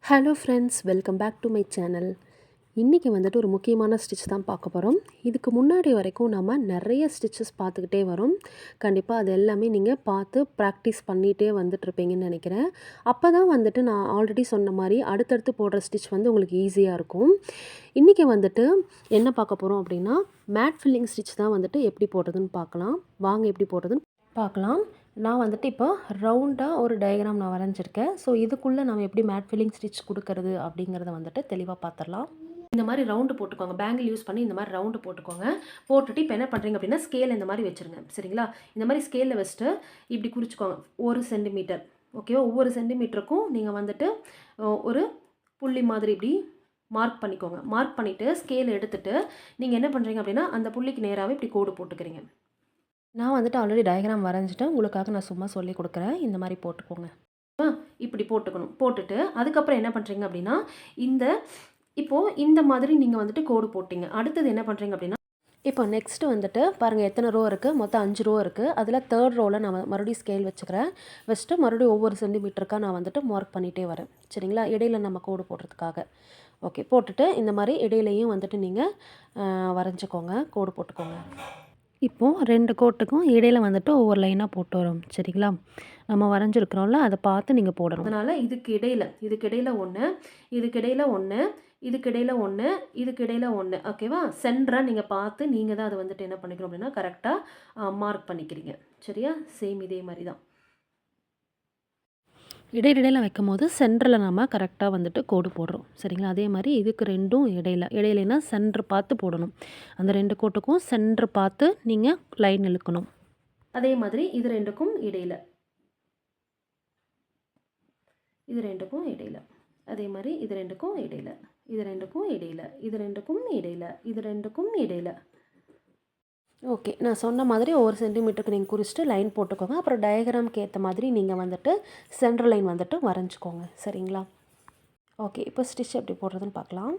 Hello friends, welcome back to my channel. இன்றைக்கி வந்துட்டு ஒரு முக்கியமான ஸ்டிச் தான் பார்க்க போகிறோம். இதுக்கு முன்னாடி வரைக்கும் நம்ம நிறைய ஸ்டிச்சஸ் பார்த்துக்கிட்டே வரோம். கண்டிப்பாக அது எல்லாமே நீங்கள் பார்த்து ப்ராக்டிஸ் பண்ணிகிட்டே வந்துட்டுருப்பீங்கன்னு நினைக்கிறேன். அப்போ தான் வந்துட்டு நான் ஆல்ரெடி சொன்ன மாதிரி அடுத்தடுத்து போடுற ஸ்டிச் வந்து உங்களுக்கு ஈஸியாக இருக்கும். இன்றைக்கி வந்துட்டு என்ன பார்க்க போகிறோம் அப்படின்னா, மேட் ஃபில்லிங் ஸ்டிச் தான் வந்துட்டு எப்படி போடுறதுன்னு பார்க்கலாம். வாங்க எப்படி போடுறதுன்னு பார்க்கலாம். நான் வந்துட்டு இப்போ ரவுண்டாக ஒரு டயக்ராம் நான் வரைஞ்சிருக்கேன். ஸோ இதுக்குள்ளே நம்ம எப்படி மேட் ஃபில்லிங் ஸ்டிச் கொடுக்கறது அப்படிங்கிறத வந்துட்டு தெளிவாக பார்த்துடலாம். இந்த மாதிரி ரவுண்டு போட்டுக்கோங்க. பேங்கிள் யூஸ் பண்ணி இந்த மாதிரி ரவுண்டு போட்டுக்கோங்க. போட்டுட்டு இப்போ என்ன பண்ணுறீங்க அப்படின்னா, ஸ்கேல் இந்த மாதிரி வச்சுருங்க. சரிங்களா? இந்த மாதிரி ஸ்கேலில் வச்சுட்டு இப்படி குறிச்சிக்கோங்க. 1 சென்டிமீட்டர். ஓகேவா? ஒவ்வொரு சென்டிமீட்டருக்கும் நீங்கள் வந்துட்டு ஒரு புள்ளி மாதிரி இப்படி மார்க் பண்ணிக்கோங்க. மார்க் பண்ணிவிட்டு ஸ்கேல் எடுத்துகிட்டு நீங்கள் என்ன பண்ணுறீங்க அப்படின்னா, அந்த புள்ளிக்கு நேராகவே இப்படி கோடு போட்டுக்கிறீங்க. நான் வந்துட்டு ஆல்ரெடி டயக்ராம் வரைஞ்சிட்டேன். உங்களுக்காக நான் சும்மா சொல்லி கொடுக்குறேன். இந்த மாதிரி போட்டுக்கோங்க. இப்படி போட்டுக்கணும். போட்டுட்டு அதுக்கப்புறம் என்ன பண்ணுறீங்க அப்படின்னா, இந்த மாதிரி நீங்கள் வந்துட்டு கோடு போட்டிங்க. அடுத்தது என்ன பண்ணுறீங்க அப்படின்னா, இப்போ நெக்ஸ்ட்டு வந்துட்டு பாருங்கள் எத்தனை ரோ இருக்குது. மொத்தம் 5 ரோ இருக்குது. அதில் 3rd ரோவில் நான் மறுபடியும் ஸ்கேல் வச்சுக்கிறேன். வச்சுட்டு மறுபடியும் ஒவ்வொரு சென்டிமீட்டருக்காக நான் வந்துட்டு மார்க் பண்ணிகிட்டே வரேன். சரிங்களா? இடையில நம்ம கோடு போடுறதுக்காக. ஓகே, போட்டுட்டு இந்த மாதிரி இடையிலையும் வந்துட்டு நீங்கள் வரைஞ்சிக்கோங்க. கோடு போட்டுக்கோங்க. இப்போது 2 கோட்டுக்கும் இடையில வந்துட்டு ஒவ்வொரு லைனாக போட்டு வரும். சரிங்களா? நம்ம வரைஞ்சிருக்கிறோம்ல, அதை பார்த்து நீங்கள் போடணும். அதனால் இதுக்கு இடையில 1, இதுக்கு இடையில 1, இதுக்கு இடையில 1, இதுக்கு இடையில 1. ஓகேவா? சென்டரை நீங்கள் பார்த்து நீங்கள் தான் அதை வந்துட்டு என்ன பண்ணிக்கணும் அப்படின்னா கரெக்டாக மார்க் பண்ணிக்கிறீங்க. சரியா? சேம் இதே மாதிரி தான். இடையிடையில வைக்கும் போது சென்டரில் நம்ம கரெக்டாக வந்துட்டு கோடு போடுறோம். சரிங்களா? அதே மாதிரி இதுக்கு 2ம் இடையிலனா சென்டர் பார்த்து போடணும். அந்த 2 கோட்டுக்கும் சென்டர் பார்த்து நீங்கள் லைன் இழுக்கணும். அதே மாதிரி இது 2க்கும் இடையில, இது 2க்கும் இடையில, அதே மாதிரி இது 2க்கும் இடையில, இது 2க்கும் இடையில, இது 2க்கும் இடையில, இது 2க்கும் இடையில. ஓகே, நான் சொன்ன மாதிரி ஒவ்வொரு சென்டிமீட்டருக்கு நீங்கள் குறிச்சிட்டு லைன் போட்டுக்கோங்க. அப்புறம் டயக்ராம்க்கு ஏற்ற மாதிரி நீங்கள் வந்துட்டு சென்டர் லைன் வந்துட்டு வரைஞ்சிக்கோங்க. சரிங்களா? ஓகே, இப்போ ஸ்டிச் எப்படி போடுறதுன்னு பார்க்கலாம்.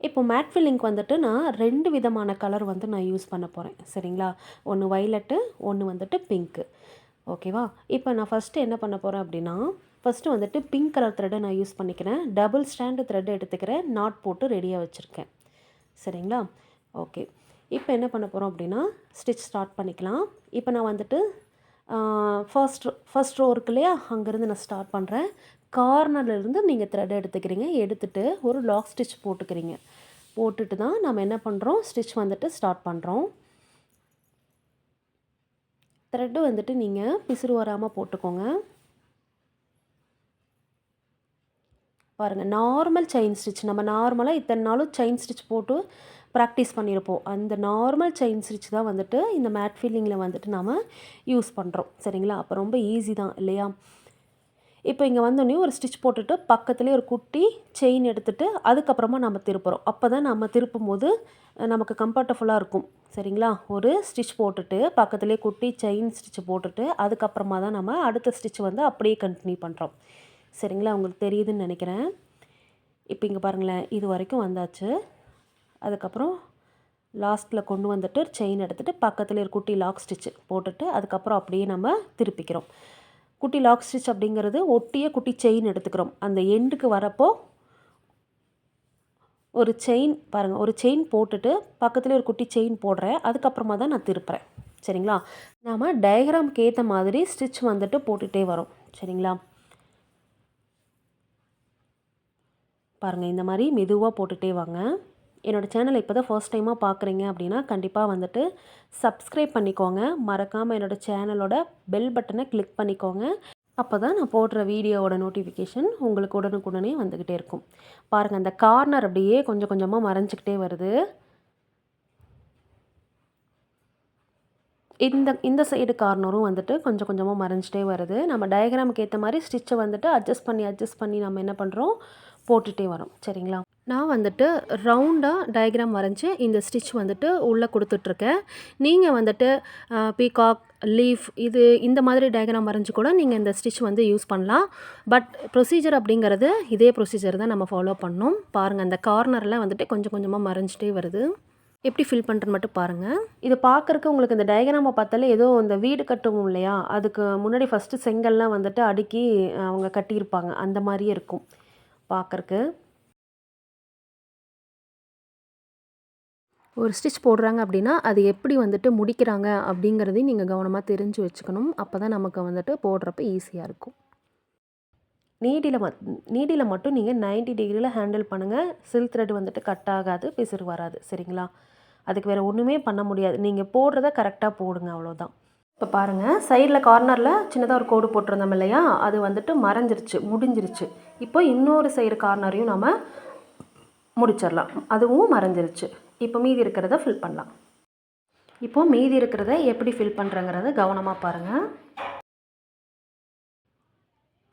இப்போ மேட் ஃபில்லிங்க்கு வந்துட்டு நான் 2 விதமான கலர் வந்து நான் யூஸ் பண்ண போகிறேன். சரிங்களா? ஒன்று வைலட்டு, ஒன்று வந்துட்டு பிங்க்கு. ஓகேவா? இப்போ நான் ஃபஸ்ட்டு என்ன பண்ண போகிறேன் அப்படின்னா, ஃபஸ்ட்டு வந்துட்டு பிங்க் கலர் த்ரெட்டை நான் யூஸ் பண்ணிக்கிறேன். டபுள் ஸ்டாண்டு த்ரெட் எடுத்துக்கிறேன். நாட் போட்டு ரெடியாக வச்சுருக்கேன். சரிங்களா? ஓகே, இப்போ என்ன பண்ண போகிறோம் அப்படின்னா, ஸ்டிச் ஸ்டார்ட் பண்ணிக்கலாம். இப்போ நான் வந்துட்டு ஃபர்ஸ்ட் ரோ இருக்கு இல்லையா, அங்கேருந்து நான் ஸ்டார்ட் பண்ணுறேன். கார்னர்லேருந்து நீங்கள் த்ரெட் எடுத்துக்கிறீங்க. எடுத்துகிட்டு ஒரு லாக் ஸ்டிச் போட்டுக்கிறீங்க. போட்டுட்டு தான் நம்ம என்ன பண்ணுறோம், ஸ்டிச் வந்துட்டு ஸ்டார்ட் பண்ணுறோம். த்ரெட்டு வந்துட்டு நீங்கள் பிசுறு வராமல் போட்டுக்கோங்க. பாருங்கள், நார்மல் செயின் ஸ்டிச். நம்ம நார்மலாக இத்தனை நாளும் செயின் ஸ்டிச் போட்டு ப்ராக்டிஸ் பண்ணியிருப்போம். அந்த நார்மல் செயின் ஸ்டிச் தான் வந்துட்டு இந்த மேட் ஃபில்லிங்கில் வந்துட்டு நாம் யூஸ் பண்ணுறோம். சரிங்களா? அப்போ ரொம்ப ஈஸி தான் இல்லையா? இப்போ இங்கே வந்தோடனே ஒரு ஸ்டிச் போட்டுட்டு பக்கத்துலேயே ஒரு குட்டி செயின் எடுத்துகிட்டு அதுக்கப்புறமா நம்ம திருப்புறோம். அப்போ தான் நம்ம திருப்பும் போது நமக்கு கம்ஃபர்டபுளாக இருக்கும். சரிங்களா? ஒரு ஸ்டிச் போட்டுட்டு பக்கத்துலேயே குட்டி செயின் ஸ்டிச் போட்டுட்டு அதுக்கப்புறமா தான் நம்ம அடுத்த ஸ்டிச் வந்து அப்படியே கண்டினியூ பண்ணுறோம். சரிங்களா? உங்களுக்கு தெரியுதுன்னு நினைக்கிறேன். இப்போ இங்கே பாருங்களேன், இது வரைக்கும் வந்தாச்சு. அதுக்கப்புறம் லாஸ்ட்டில் கொண்டு வந்துட்டு செயின் எடுத்துகிட்டு பக்கத்தில் ஒரு குட்டி லாக் ஸ்டிச்சு போட்டுட்டு அதுக்கப்புறம் அப்படியே நம்ம திருப்பிக்கிறோம். குட்டி லாக் ஸ்டிச் அப்படிங்கிறது ஒட்டிய குட்டி செயின் எடுத்துக்கிறோம். அந்த எண்டுக்கு வரப்போ ஒரு செயின் பாருங்கள், ஒரு செயின் போட்டுட்டு பக்கத்துலேயே ஒரு குட்டி செயின் போடுறேன். அதுக்கப்புறமா தான் நான் திருப்புறேன். சரிங்களா? நாம் டயக்ராம்க்கு ஏற்ற மாதிரி ஸ்டிச் வந்துட்டு போட்டுகிட்டே வரோம். சரிங்களா? பாருங்கள், இந்த மாதிரி மெதுவாக போட்டுகிட்டே வாங்க. என்னோடய சேனலை இப்போ தான் ஃபர்ஸ்ட் டைமாக பார்க்குறீங்க அப்படின்னா கண்டிப்பாக வந்துட்டு சப்ஸ்கிரைப் பண்ணிக்கோங்க. மறக்காமல் என்னோடய சேனலோட பெல் பட்டனை கிளிக் பண்ணிக்கோங்க. அப்போ தான் நான் போடுற வீடியோவோட நோட்டிஃபிகேஷன் உங்களுக்கு உடனுக்குடனே வந்துக்கிட்டே இருக்கும். பாருங்கள், அந்த கார்னர் அப்படியே கொஞ்சம் கொஞ்சமாக மறைஞ்சிக்கிட்டே வருது. இந்த சைடு கார்னரும் வந்துட்டு கொஞ்சம் கொஞ்சமாக மறைஞ்சிட்டே வருது. நம்ம டயக்ராமுக்கு ஏற்ற மாதிரி ஸ்டிச்சை வந்துட்டு அட்ஜஸ்ட் பண்ணி நம்ம என்ன பண்ணுறோம், போட்டுகிட்டே வரோம். சரிங்களா? நான் வந்துட்டு ரவுண்டாக டயக்ராம் வரைஞ்சி இந்த ஸ்டிச் வந்துட்டு உள்ளே கொடுத்துட்ருக்கேன். நீங்கள் வந்துட்டு பீகாக், லீஃப் இந்த மாதிரி டயக்ராம் வரைஞ்சி கூட நீங்கள் இந்த ஸ்டிச் வந்து யூஸ் பண்ணலாம். பட் ப்ரொசீஜர் அப்படிங்கிறது இதே ப்ரொசீஜர் தான் நம்ம ஃபாலோ பண்ணணும். பாருங்கள், அந்த கார்னரில் வந்துட்டு கொஞ்சம் கொஞ்சமாக மறைஞ்சிட்டே வருது. எப்படி ஃபில் பண்ணுறேன்னு மட்டும் பாருங்கள். இதை பார்க்குறக்கு உங்களுக்கு இந்த டயக்ராமை பார்த்தாலே ஏதோ இந்த வீடு கட்டுவோம் இல்லையா, அதுக்கு முன்னாடி ஃபஸ்ட்டு செங்கல்லாம் வந்துட்டு அடுக்கி அவங்க கட்டியிருப்பாங்க. அந்த மாதிரியே இருக்கும். பார்க்கறக்கு. ஒரு ஸ்டிச் போடுறாங்க அப்படின்னா, அது எப்படி வந்துட்டு முடிக்கிறாங்க அப்படிங்கிறதையும் நீங்க கவனமா தெரிஞ்சு வச்சுக்கணும். அப்போ தான் நமக்கு வந்துட்டு போடுறப்ப ஈஸியா இருக்கும். நீடில நீடில மட்டும் நீங்க 90 டிகிரில ஹேண்டில் பண்ணுங்க. சில்க் த்ரெட் வந்துட்டு கட் ஆகாது, பிசிறு வராது. சரிங்களா? அதுக்கு வேறு ஒன்றுமே பண்ண முடியாது. நீங்கள் போடுறத கரெக்டாக போடுங்க, அவ்வளோதான். இப்போ பாருங்கள், சைடில் கார்னரில் சின்னதாக ஒரு கோடு போட்டிருந்தோம் இல்லையா, அது வந்துட்டு மறைஞ்சிருச்சு, முடிஞ்சிருச்சு. இப்போ இன்னொரு சைடு கார்னரையும் நம்ம முடிச்சிடலாம். அதுவும் மறைஞ்சிருச்சு. இப்போ மீதி இருக்கிறத ஃபில் பண்ணலாம். இப்போ மீதி இருக்கிறத எப்படி ஃபில் பண்ணுறங்கிறத கவனமாக பாருங்கள்.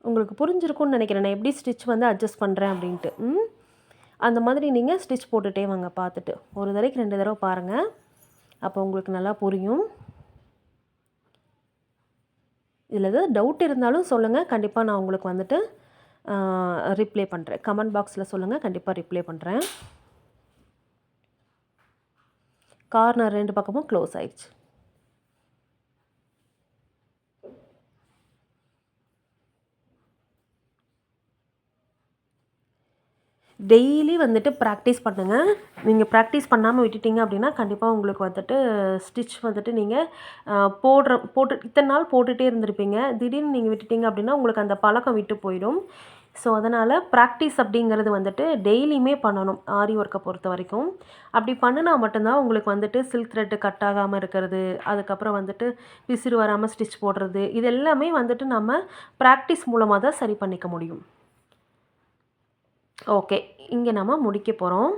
உங்களுக்கு புரிஞ்சிருக்கும்னு நினைக்கிறேன், நான் எப்படி ஸ்டிச் வந்து அட்ஜஸ்ட் பண்ணுறேன் அப்படின்ட்டு. அந்த மாதிரி நீங்கள் ஸ்டிச் போட்டுகிட்டே வாங்க பார்த்துட்டு. ஒரு தடவைக்கு 2 தடவை பாருங்கள், அப்போ உங்களுக்கு நல்லா புரியும். இதில் எதாவது டவுட் இருந்தாலும் சொல்லுங்கள், கண்டிப்பாக நான் உங்களுக்கு வந்துட்டு ரிப்ளை பண்ணுறேன். கமெண்ட் பாக்ஸில் சொல்லுங்கள், கண்டிப்பாக ரிப்ளை பண்ணுறேன். கார்னர் 2 பக்கமும் க்ளோஸ் ஆயிடுச்சு. டெய்லி வந்துட்டு ப்ராக்டிஸ் பண்ணுங்கள். நீங்கள் ப்ராக்டிஸ் பண்ணாமல் விட்டுட்டிங்க அப்படின்னா கண்டிப்பாக உங்களுக்கு வந்துட்டு ஸ்டிச் வந்துட்டு நீங்கள் போட்டு இத்தனை நாள் போட்டுகிட்டே இருந்திருப்பீங்க. திடீர்னு நீங்கள் விட்டுட்டிங்க அப்படின்னா உங்களுக்கு அந்த பழக்கம் விட்டு போயிடும். ஸோ அதனால் ப்ராக்டிஸ் அப்படிங்கிறது வந்துட்டு டெய்லியுமே பண்ணணும், ஆரி ஒர்க்கை பொறுத்த வரைக்கும். அப்படி பண்ணினா மட்டும்தான் உங்களுக்கு வந்துட்டு சில்க் த்ரெட்டு கட் ஆகாமல் இருக்கிறது, அதுக்கப்புறம் வந்துட்டு பிசிறு வராமல் ஸ்டிச் போடுறது, இது எல்லாமே வந்துட்டு நம்ம ப்ராக்டிஸ் மூலமாக தான் சரி பண்ணிக்க முடியும். ஓகே, இங்கே நம்ம முடிக்க போகிறோம்.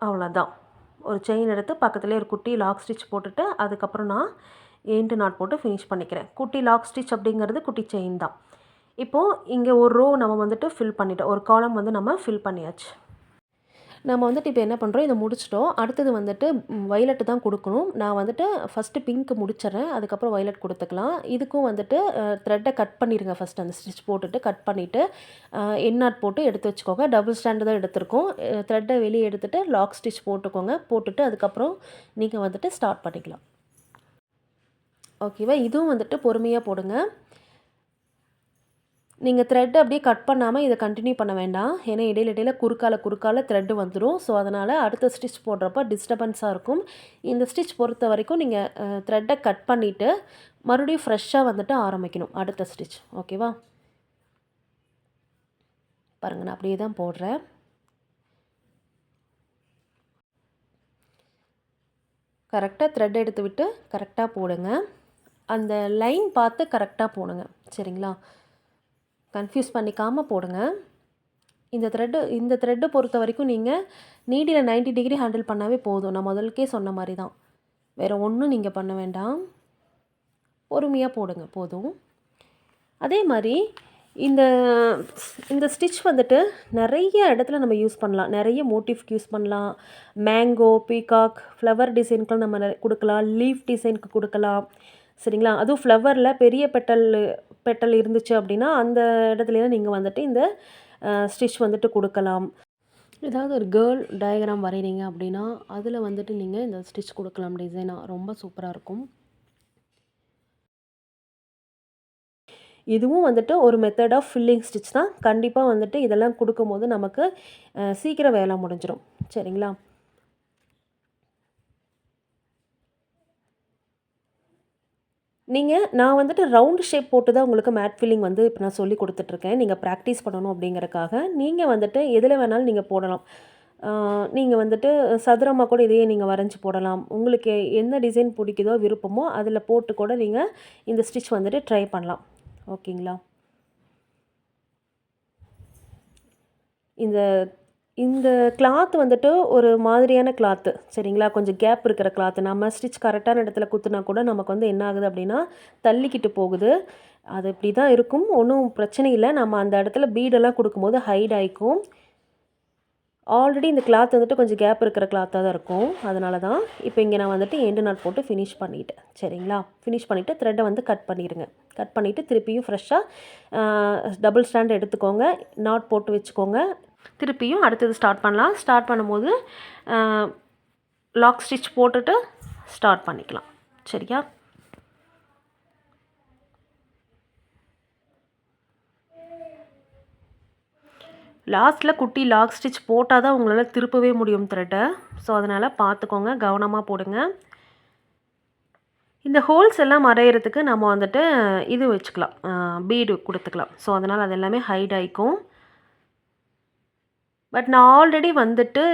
அவ்வளோதான். ஒரு செயின் எடுத்து பக்கத்துலேயே ஒரு குட்டி லாக் ஸ்டிச் போட்டுட்டு அதுக்கப்புறம் நான் எண்டு நாட் போட்டு ஃபினிஷ் பண்ணிக்கிறேன். குட்டி லாக் ஸ்டிச் அப்படிங்கிறது குட்டி செயின் தான். இப்போது இங்கே ஒரு ரோ நம்ம வந்துட்டு ஃபில் பண்ணிட்டோம், ஒரு காலம் வந்து நம்ம ஃபில் பண்ணியாச்சு. நம்ம வந்துட்டு இப்போ என்ன பண்ணுறோம், இதை முடிச்சிட்டோம். அடுத்தது வந்துட்டு வயலட்டு தான் கொடுக்கணும். நான் வந்துட்டு ஃபஸ்ட்டு பிங்க் முடிச்சிடுறேன், அதுக்கப்புறம் வயலட் கொடுத்துக்கலாம். இதுக்கும் வந்துட்டு த்ரெட்டை கட் பண்ணிடுங்க. ஃபஸ்ட்டு அந்த ஸ்டிச் போட்டுட்டு கட் பண்ணிவிட்டு என் நாட் போட்டு எடுத்து வச்சுக்கோங்க. டபுள் ஸ்டாண்டு தான் எடுத்திருக்கோம். த்ரெட்டை வெளியே எடுத்துகிட்டு லாக் ஸ்டிச் போட்டுக்கோங்க. போட்டுட்டு அதுக்கப்புறம் நீங்கள் வந்துட்டு ஸ்டார்ட் பண்ணிக்கலாம். ஓகேவா? இதுவும் வந்துட்டு பொறுமையாக போடுங்க. நீங்கள் த்ரெட் அப்படியே கட் பண்ணாமல் இதை கண்டினியூ பண்ண வேண்டாம். ஏன்னா இடையில குறுக்கால த்ரெட்டு வந்துடும். ஸோ அதனால் அடுத்த ஸ்டிச் போடுறப்ப டிஸ்டர்பன்ஸாக இருக்கும். இந்த ஸ்டிச் பொறுத்த வரைக்கும் நீங்கள் த்ரெட்டை கட் பண்ணிவிட்டு மறுபடியும் ஃப்ரெஷ்ஷாக வந்துட்டு ஆரம்பிக்கணும் அடுத்த ஸ்டிச். ஓகேவா? பாருங்கள், நான் அப்படியே தான் போடுறேன். கரெக்டாக த்ரெட் எடுத்து விட்டு கரெக்டாக போடுங்க. அந்த லைன் பார்த்து கரெக்டாக போடுங்க. சரிங்களா? கன்ஃபியூஸ் பண்ணிக்காமல் போடுங்க. இந்த த்ரெட்டை பொறுத்த வரைக்கும் நீங்கள் நீடில் 90 டிகிரி ஹேண்டில் பண்ணாவே போதும். நான் முதலுக்கே சொன்ன மாதிரி தான், வேறு ஒன்றும் நீங்கள் பண்ண வேண்டாம். பொறுமையாக போடுங்க, போதும். அதே மாதிரி இந்த ஸ்டிச் வந்துட்டு நிறைய இடத்துல நம்ம யூஸ் பண்ணலாம். நிறைய மோட்டிவ்க்கு யூஸ் பண்ணலாம். மேங்கோ, பீகாக், ஃப்ளவர் டிசைனுக்குலாம் நம்ம கொடுக்கலாம். லீஃப் டிசைனுக்கு கொடுக்கலாம். சரிங்களா? அதுவும் ஃப்ளவரில் பெரிய பெட்டல் இருந்துச்சு அப்படின்னா அந்த இடத்துலலாம் நீங்கள் வந்துட்டு இந்த ஸ்டிச் வந்துட்டு கொடுக்கலாம். ஏதாவது ஒரு கேர்ள் டயக்ராம் வரைகிறீங்க அப்படின்னா அதில் வந்துட்டு நீங்கள் இந்த ஸ்டிச் கொடுக்கலாம். டிசைனாக ரொம்ப சூப்பராக இருக்கும். இதுவும் வந்துட்டு ஒரு மெத்தட் ஆஃப் ஃபில்லிங் ஸ்டிச் தான். கண்டிப்பாக வந்துட்டு இதெல்லாம் கொடுக்கும்போது நமக்கு சீக்கிரம் வேலை முடிஞ்சிடும். சரிங்களா? நான் வந்துட்டு ரவுண்ட் ஷேப் போட்டு தான் உங்களுக்கு மேட் ஃபில்லிங் வந்து இப்போ நான் சொல்லி கொடுத்துட்ருக்கேன். நீங்கள் ப்ராக்டிஸ் பண்ணணும் அப்படிங்கிறக்காக. நீங்கள் வந்துட்டு எதில் வேணாலும் நீங்கள் போடலாம். நீங்கள் வந்துட்டு சதுரமாக கூட இதையே நீங்கள் வரைஞ்சி போடலாம். உங்களுக்கு எந்த டிசைன் பிடிக்குதோ, விருப்பமோ அதில் போட்டு கூட நீங்கள் இந்த ஸ்டிச் வந்துட்டு ட்ரை பண்ணலாம். ஓகேங்களா? இந்த கிளாத் வந்துட்டு ஒரு மாதிரியான கிளாத்து. சரிங்களா? கொஞ்சம் கேப் இருக்கிற கிளாத்து. நம்ம ஸ்டிச் கரெக்டான இடத்துல குத்துனா கூட நமக்கு வந்து என்ன ஆகுது அப்படின்னா தள்ளிக்கிட்டு போகுது. அது இப்படி தான் இருக்கும், ஒன்றும் பிரச்சனை இல்லை. நம்ம அந்த இடத்துல பீடெல்லாம் கொடுக்கும்போது ஹைட் ஆகிக்கும். ஆல்ரெடி இந்த கிளாத் வந்துட்டு கொஞ்சம் கேப் இருக்கிற கிளாத்தாக தான் இருக்கும். அதனால தான் இப்போ இங்கே நான் வந்துட்டு எண்டு நாட் போட்டு ஃபினிஷ் பண்ணிவிட்டேன். சரிங்களா? ஃபினிஷ் பண்ணிவிட்டு த்ரெட்டை வந்து கட் பண்ணிடுங்க. கட் பண்ணிவிட்டு திருப்பியும் ஃப்ரெஷ்ஷாக டபுள் ஸ்டாண்ட் எடுத்துக்கோங்க. நாட் போட்டு வச்சுக்கோங்க. திருப்பியும் அடுத்தது ஸ்டார்ட் பண்ணலாம். ஸ்டார்ட் பண்ணும்போது லாக் ஸ்டிச் போட்டுட்டு ஸ்டார்ட் பண்ணிக்கலாம். சரியா? லாஸ்ட்டில் குட்டி லாக் ஸ்டிச் போட்டால் தான் உங்களால் திருப்பவே முடியும் த்ரெட்டை. ஸோ அதனால் பார்த்துக்கோங்க, கவனமாக போடுங்க. இந்த ஹோல்ஸ் எல்லாம் மறையிறதுக்கு நம்ம வந்துட்டு இது வச்சுக்கலாம், பீடு கொடுத்துக்கலாம். ஸோ அதனால் அது எல்லாமே ஹைட் ஆகிக்கும். பட் நான் ஆல்ரெடி வந்துட்டு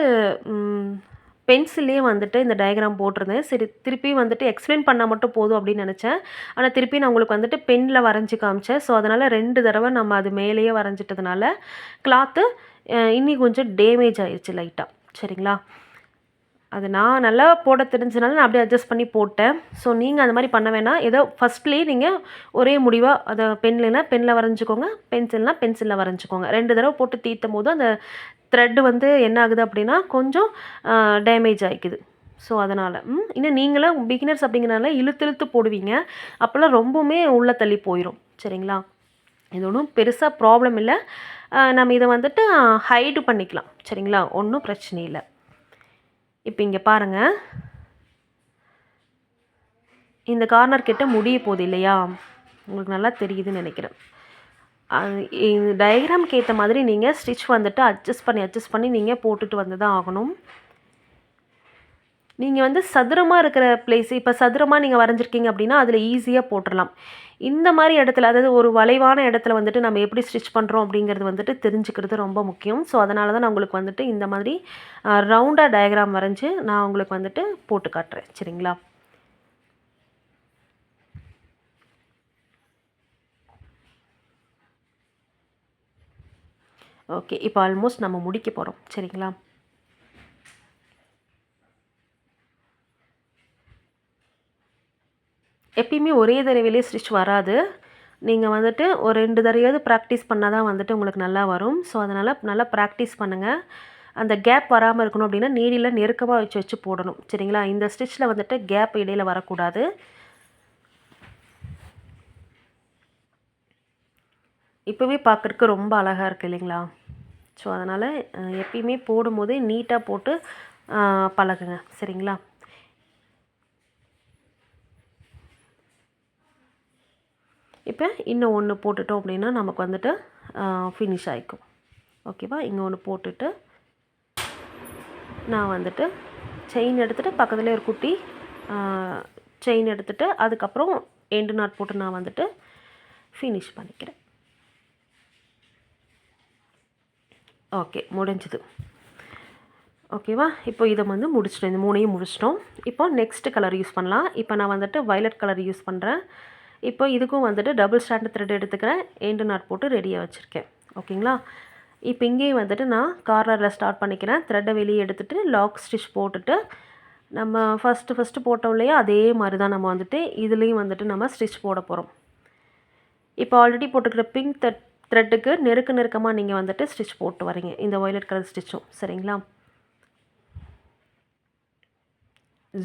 பென்சில்லே வந்துட்டு இந்த டயக்ராம் போட்டிருந்தேன். சரி திருப்பி வந்துட்டு எக்ஸ்பிளைன் பண்ணால் மட்டும் போதும் அப்படின்னு நினச்சேன். ஆனால் திருப்பி நான் உங்களுக்கு வந்துட்டு பெனில் வரைஞ்சி காமிச்சேன். ஸோ அதனால் 2 தடவை நம்ம அது மேலேயே வரைஞ்சிட்டதுனால கிளாத்து இன்னி கொஞ்சம் டேமேஜ் ஆயிடுச்சு லைட்டாக. சரிங்களா? அது நான் நல்லா போட தெரிஞ்சனால நான் அப்படியே அட்ஜஸ்ட் பண்ணி போட்டேன். ஸோ நீங்கள் அந்த மாதிரி பண்ண வேணாம். ஏதோ ஃபஸ்ட்லேயே நீங்கள் ஒரே முடிவாக அதை பெனில் வரைஞ்சிக்கோங்க, பென்சிலில் வரைஞ்சிக்கோங்க. 2 தடவை போட்டு தீர்த்தும் போது அந்த த்ரெட்டு வந்து என்ன ஆகுது அப்படின்னா கொஞ்சம் டேமேஜ் ஆகிக்குது. ஸோ அதனால் இன்னும் நீங்களும் பிகினர்ஸ் அப்படிங்கிறனால இழுத்து போடுவீங்க. அப்போல்லாம் ரொம்பவுமே உள்ளே தள்ளி போயிடும். சரிங்களா? இது ஒன்றும் பெருசாக ப்ராப்ளம் இல்லை. நம்ம இதை வந்துட்டு ஹைடு பண்ணிக்கலாம். சரிங்களா? ஒன்றும் பிரச்சனை இல்லை. இப்போ இங்கே பாருங்கள், இந்த கார்னர் கிட்ட முடிய போகுது இல்லையா? உங்களுக்கு நல்லா தெரியுதுன்னு நினைக்கிறேன். இந்த டயக்ராம்க்கு ஏற்ற மாதிரி நீங்கள் ஸ்டிச் வந்துட்டு அட்ஜஸ்ட் பண்ணி நீங்கள் போட்டுட்டு வந்து தான் ஆகணும். நீங்கள் வந்து சதுரமாக இருக்கிற பிளேஸ், இப்போ சதுரமாக நீங்கள் வரைஞ்சிருக்கீங்க அப்படின்னா அதில் ஈஸியாக போட்டுடலாம். இந்த மாதிரி இடத்துல, அதாவது ஒரு வளைவான இடத்துல வந்துட்டு நம்ம எப்படி ஸ்டிச் பண்ணுறோம் அப்படிங்கிறது வந்துட்டு தெரிஞ்சுக்கிறது ரொம்ப முக்கியம். ஸோ அதனால தான் நான் உங்களுக்கு வந்துட்டு இந்த மாதிரி ரவுண்டாக டயக்ராம் வரைஞ்சி நான் உங்களுக்கு வந்துட்டு போட்டு காட்டுறேன். சரிங்களா? ஓகே, இப்போ ஆல்மோஸ்ட் நம்ம முடிக்க போகிறோம். சரிங்களா? எப்பயுமே ஒரே தடவையிலே ஸ்டிச் வராது. நீங்கள் வந்துட்டு ஒரு 2 தடவையாவது ப்ராக்டிஸ் பண்ணால் தான் வந்துட்டு உங்களுக்கு நல்லா வரும். ஸோ அதனால் நல்லா ப்ராக்டிஸ் பண்ணுங்கள். அந்த கேப் வராமல் இருக்கணும் அப்படின்னா நீடியில் நெருக்கமாக வச்சு போடணும். சரிங்களா? இந்த ஸ்டிச்சில் வந்துட்டு கேப் இடையில் வரக்கூடாது. இப்போவே பார்க்குறதுக்கு ரொம்ப அழகாக இருக்குது இல்லைங்களா? ஸோ அதனால் எப்பயுமே போடும்போதே நீட்டாக போட்டு பழகுங்க. சரிங்களா? இப்போ இன்னும் ஒன்று போட்டுட்டோம் அப்படின்னா நமக்கு வந்துட்டு ஃபினிஷ் ஆகிக்கும். ஓகேவா? இங்கே ஒன்று போட்டுட்டு நான் வந்துட்டு செயின் எடுத்துகிட்டு பக்கத்துலேயே ஒரு குட்டி செயின் எடுத்துகிட்டு அதுக்கப்புறம் எண்டு நாட் போட்டு நான் வந்துட்டு ஃபினிஷ் பண்ணிக்கிறேன். ஓகே, முடிஞ்சுது. ஓகேவா? இப்போ இதை வந்து முடிச்சிட்டோம், இந்த 3ஐயும் முடிச்சிட்டோம். இப்போ நெக்ஸ்ட் கலர் யூஸ் பண்ணலாம். இப்போ நான் வந்துட்டு வயலட் கலர் யூஸ் பண்ணுறேன். இப்போ இதுக்கும் வந்துட்டு டபுள் ஸ்டாண்ட் த்ரெட் எடுத்துக்கிறேன், எண்டு நாட் போட்டு ரெடியாக வச்சுருக்கேன். ஓகேங்களா? இப்போ இங்கேயும் வந்துட்டு நான் கார்னரில் ஸ்டார்ட் பண்ணிக்கிறேன். த்ரெட்டை வெளியே எடுத்துகிட்டு லாக் ஸ்டிச் போட்டுட்டு நம்ம ஃபஸ்ட்டு போட்டோம் இல்லையா, அதே மாதிரி தான் நம்ம வந்துட்டு இதுலேயும் வந்துட்டு நம்ம ஸ்டிச் போட போகிறோம். இப்போ ஆல்ரெடி போட்டுக்கிற பிங்க் த்ரெட்டுக்கு நெருக்கமாக நீங்கள் வந்துட்டு ஸ்டிச் போட்டு வரீங்க, இந்த வயலட் கலர் ஸ்டிச்சும். சரிங்களா?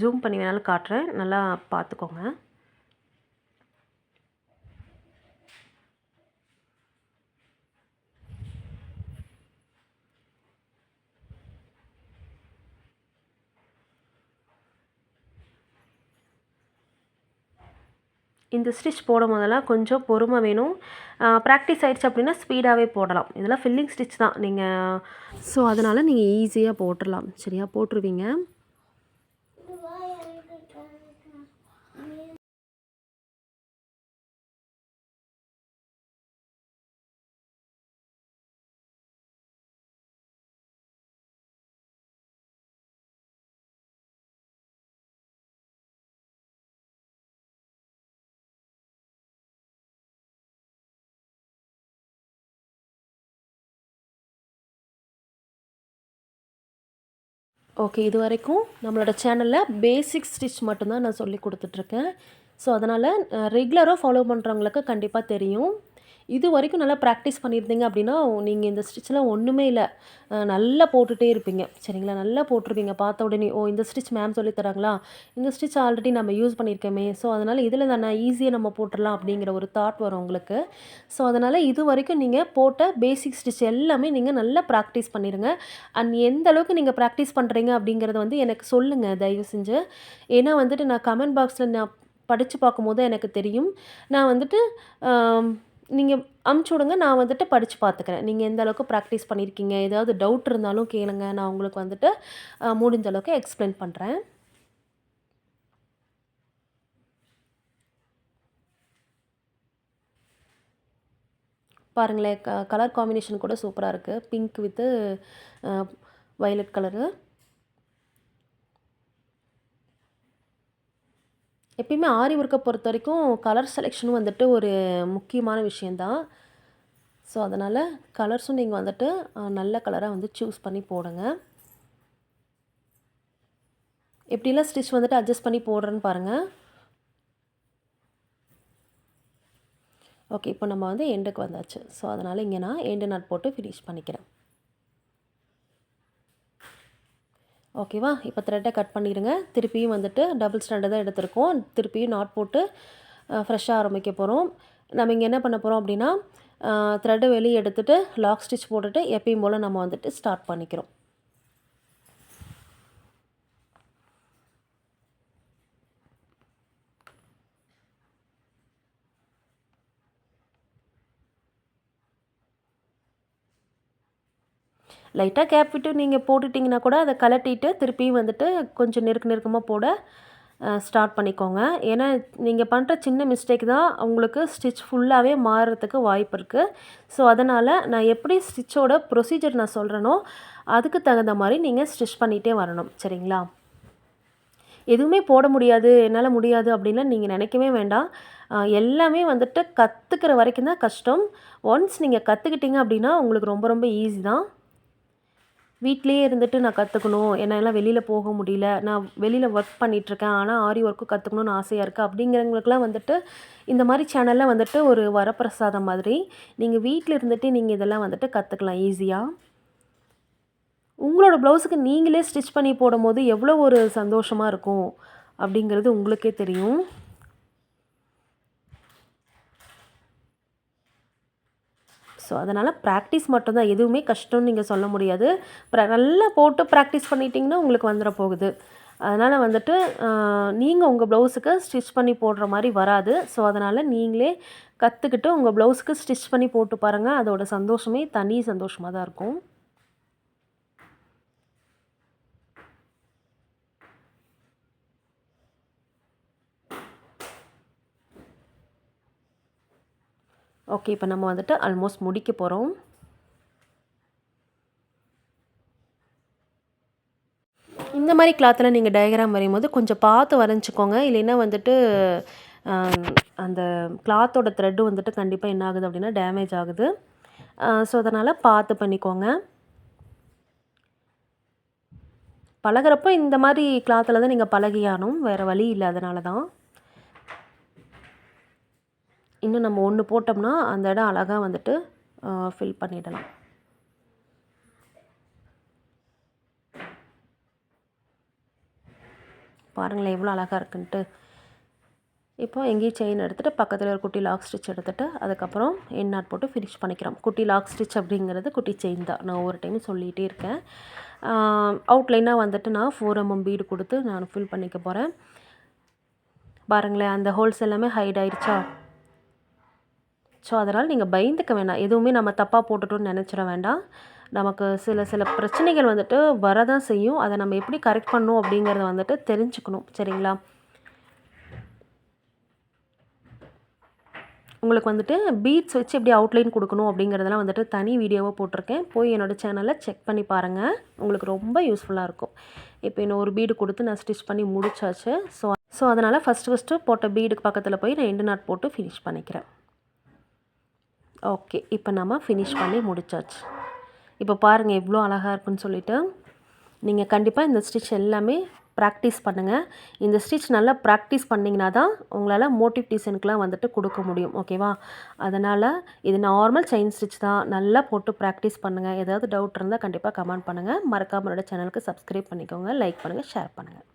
ஜூம் பண்ணி வேணாலும் காட்டுறேன், நல்லா பார்த்துக்கோங்க. இந்த ஸ்டிச் போடும் போதெல்லாம் கொஞ்சம் பொறுமை வேணும். ப்ராக்டிஸ் ஆகிடுச்சு அப்படின்னா ஸ்பீடாகவே போடலாம். இதெல்லாம் ஃபில்லிங் ஸ்டிச் தான் நீங்கள். ஸோ அதனால் நீங்கள் ஈஸியாக போட்டுடலாம். சரியா? போட்டுருவீங்க. ஓகே, இது வரைக்கும் நம்மளோட சேனலில் பேசிக் ஸ்டிச் மட்டும்தான் நான் சொல்லி கொடுத்துட்ருக்கேன். ஸோ அதனால் ரெகுலராக ஃபாலோ பண்ணுறவங்களுக்கு கண்டிப்பாக தெரியும். இது வரைக்கும் நல்லா ப்ராக்டிஸ் பண்ணியிருந்தீங்க அப்படின்னா நீங்கள் இந்த ஸ்டிச்லாம் ஒன்றுமே இல்லை, நல்லா போட்டுகிட்டே இருப்பீங்க. சரிங்களா? நல்லா போட்டிருப்பீங்க. பார்த்த உடனே ஓ இந்த ஸ்டிச் மேம் சொல்லி தராங்களா, இந்த ஸ்டிச் ஆல்ரெடி நம்ம யூஸ் பண்ணியிருக்கோமே, ஸோ அதனால் இதில் தானே ஈஸியாக நம்ம போட்டுடலாம் அப்படிங்கிற ஒரு தாட் வரும் உங்களுக்கு. ஸோ அதனால் இது வரைக்கும் நீங்கள் போட்ட பேசிக் ஸ்டிச் எல்லாமே நீங்கள் நல்லா ப்ராக்டிஸ் பண்ணிடுங்க. அண்ட் எந்த அளவுக்கு நீங்கள் ப்ராக்டிஸ் பண்ணுறீங்க அப்படிங்கிறத வந்து எனக்கு சொல்லுங்கள் தயவு செஞ்சு. ஏன்னா வந்துட்டு நான் கமெண்ட் பாக்ஸில் நான் படித்து பார்க்கும்போது எனக்கு தெரியும். நான் வந்துட்டு நீங்கள் அமுச்சு விடுங்க. நான் வந்துட்டு படித்து பார்த்துக்கிறேன். நீங்கள் எந்த அளவுக்கு ப்ராக்டிஸ் பண்ணியிருக்கீங்க, ஏதாவது டவுட் இருந்தாலும் கேளுங்க. நான் உங்களுக்கு வந்துட்டு முடிஞ்ச அளவுக்கு எக்ஸ்பிளைன் பண்ணுறேன். பாருங்களேன், கலர் காம்பினேஷன் கூட சூப்பராக இருக்குது. Pink with violet colour. எப்பயுமே ஆரி ஒர்க்கை பொறுத்த வரைக்கும் கலர் செலெக்ஷனும் வந்துட்டு ஒரு முக்கியமான விஷயந்தான். ஸோ அதனால் கலர்ஸும் நீங்கள் வந்துட்டு நல்ல கலராக வந்து சூஸ் பண்ணி போடுங்க. எப்படிலாம் ஸ்டிச் வந்துட்டு அட்ஜஸ்ட் பண்ணி போடுறேன்னு பாருங்கள். ஓகே, இப்போ நம்ம வந்து எண்டுக்கு வந்தாச்சு. ஸோ அதனால் இங்கே நான் எண்டு நாட் போட்டு ஃபினிஷ் பண்ணிக்கிறேன். ஓகேவா? இப்போ த்ரெட்டை கட் பண்ணிடுங்க. திருப்பியும் வந்துட்டு டபுள் ஸ்டாண்டு தான் எடுத்திருக்கோம். திருப்பியும் நாட் போட்டு ஃப்ரெஷ்ஷாக ஆரம்பிக்க போகிறோம். நம்ம இங்கே என்ன பண்ண போகிறோம் அப்படின்னா, த்ரெட்டை வெளியே எடுத்துகிட்டு லாக் ஸ்டிச் போட்டுட்டு எப்பயும் போல் நம்ம வந்துட்டு ஸ்டார்ட் பண்ணிக்கிறோம். லைட்டாக கேப் விட்டு நீங்கள் போட்டுட்டிங்கன்னா கூட அதை கலட்டிட்டு திருப்பியும் வந்துட்டு கொஞ்சம் நெருக்கமாக போட ஸ்டார்ட் பண்ணிக்கோங்க. ஏன்னா நீங்கள் பண்ணுற சின்ன மிஸ்டேக் தான் உங்களுக்கு ஸ்டிச் ஃபுல்லாகவே மாறுறதுக்கு வாய்ப்பு இருக்குது. ஸோ அதனால் நான் எப்படி ஸ்டிச்சோட ப்ரொசீஜர் நான் சொல்கிறேனோ அதுக்கு தகுந்த மாதிரி நீங்கள் ஸ்டிச் பண்ணிகிட்டே வரணும். சரிங்களா? எதுவுமே போட முடியாது, என்னால் முடியாது அப்படின்லாம் நீங்கள் நினைக்கவே வேண்டாம். எல்லாமே வந்துட்டு கற்றுக்கிற வரைக்கும் தான் கஷ்டம். ஒன்ஸ் நீங்கள் கற்றுக்கிட்டீங்க அப்படின்னா உங்களுக்கு ரொம்ப ரொம்ப ஈஸி தான். வீட்டிலேயே இருந்துட்டு நான் கற்றுக்கணும், என்னால் வெளியில் போக முடியல, நான் வெளியில் ஒர்க் பண்ணிகிட்ருக்கேன், ஆனால் ஆரி ஒர்க்கும் கற்றுக்கணுன்னு ஆசையாக இருக்குது அப்படிங்கிறவங்களுக்குலாம் வந்துட்டு இந்த மாதிரி சேனலில் வந்துட்டு ஒரு வரப்பிரசாதம் மாதிரி. நீங்கள் வீட்டில் இருந்துகிட்டே நீங்கள் இதெல்லாம் வந்துட்டு கற்றுக்கலாம் ஈஸியாக. உங்களோட ப்ளவுஸுக்கு நீங்களே ஸ்டிச் பண்ணி போடும்போது எவ்வளோ ஒரு சந்தோஷமாக இருக்கும் அப்படிங்கிறது உங்களுக்கே தெரியும். ஸோ அதனால் ப்ராக்டிஸ் மட்டும்தான், எதுவுமே கஷ்டம்னு நீங்கள் சொல்ல முடியாது. நல்லா போட்டு ப்ராக்டிஸ் பண்ணிட்டிங்கன்னா உங்களுக்கு வந்துட போகுது. அதனால் வந்துட்டு நீங்கள் உங்கள் ப்ளவுஸுக்கு ஸ்டிச் பண்ணி போடுற மாதிரி வராது. ஸோ அதனால் நீங்களே கற்றுக்கிட்டு உங்கள் ப்ளவுஸுக்கு ஸ்டிச் பண்ணி போட்டு பாருங்கள். அதோட சந்தோஷமே தனி சந்தோஷமாக தான் இருக்கும். ஓகே, இப்போ நம்ம வந்துட்டு ஆல்மோஸ்ட் முடிக்க போகிறோம். இந்த மாதிரி கிளாத்தில் நீங்கள் டயக்ராம் வரையும்போது கொஞ்சம் பார்த்து வரைஞ்சிக்கோங்க. இல்லைன்னா வந்துட்டு அந்த கிளாத்தோட த்ரெட்டு வந்துட்டு கண்டிப்பாக என்ன ஆகுது அப்படின்னா டேமேஜ் ஆகுது. ஸோ அதனால் பார்த்து பண்ணிக்கோங்க. பழகிறப்போ இந்த மாதிரி கிளாத்தில் தான் நீங்கள் பழகியாகணும், வேறு வழி இல்லை. அதனால தான் இன்னும் நம்ம ஒன்று போட்டோம்னா அந்த இடம் அழகாக வந்துட்டு ஃபில் பண்ணிடலாம். பாருங்களேன் எவ்வளோ அழகாக இருக்குன்ட்டு. இப்போ எங்கேயும் செயின் எடுத்துகிட்டு பக்கத்தில் ஒரு குட்டி லாக் ஸ்டிச் எடுத்துகிட்டு அதுக்கப்புறம் எண்ட் நாட் போட்டு ஃபினிஷ் பண்ணிக்கிறோம். குட்டி லாக் ஸ்டிச் அப்படிங்கிறது குட்டி செயின் தான், நான் ஒவ்வொரு டைமும் சொல்லிகிட்டே இருக்கேன். அவுட்லைனாக வந்துட்டு நான் 4mm பீடு கொடுத்து நான் ஃபில் பண்ணிக்க போகிறேன். பாருங்களேன் அந்த ஹோல்ஸ் எல்லாமே ஹைட் ஆயிடுச்சா? ஸோ அதனால் நீங்கள் பயந்துக்க வேண்டாம், எதுவுமே நம்ம தப்பாக போட்டுட்டோன்னு நினச்சிட வேண்டாம். நமக்கு சில பிரச்சனைகள் வந்துட்டு வரதான் செய்யும். அதை நம்ம எப்படி கரெக்ட் பண்ணணும் அப்படிங்கிறத வந்துட்டு தெரிஞ்சுக்கணும். சரிங்களா? உங்களுக்கு வந்துட்டு பீட்ஸ் வச்சு எப்படி அவுட்லைன் கொடுக்கணும் அப்படிங்கிறதெல்லாம் வந்துட்டு தனி வீடியோவாக போட்டிருக்கேன். போய் என்னோடய சேனலில் செக் பண்ணி பாருங்கள், உங்களுக்கு ரொம்ப யூஸ்ஃபுல்லாக இருக்கும். இப்போ இன்னும் ஒரு பீடு கொடுத்து நான் ஸ்டிச் பண்ணி முடிச்சாச்சு. ஸோ அதனால் ஃபஸ்ட்டு போட்ட பீடுக்கு பக்கத்தில் போய் நான் எண்டு நாட் போட்டு ஃபினிஷ் பண்ணிக்கிறேன். ஓகே, இப்போ நம்ம ஃபினிஷ் பண்ணி முடிச்சாச்சு. இப்போ பாருங்கள் எவ்வளோ அழகாக இருக்குன்னு சொல்லிவிட்டு. நீங்கள் கண்டிப்பாக இந்த ஸ்டிச் எல்லாமே ப்ராக்டிஸ் பண்ணுங்கள். இந்த ஸ்டிச் நல்லா ப்ராக்டிஸ் பண்ணிங்கன்னா தான் உங்களால் மோட்டிவ் டிசைனுக்குலாம் வந்துட்டு கொடுக்க முடியும். ஓகேவா? அதனால் இது நார்மல் செயின் ஸ்டிச் தான், நல்லா போட்டு ப்ராக்டிஸ் பண்ணுங்கள். ஏதாவது டவுட் இருந்தால் கண்டிப்பாக கமெண்ட் பண்ணுங்கள். மறக்காம என்னோட சேனலுக்கு சப்ஸ்கிரைப் பண்ணிக்கோங்க, லைக் பண்ணுங்கள், ஷேர் பண்ணுங்கள்.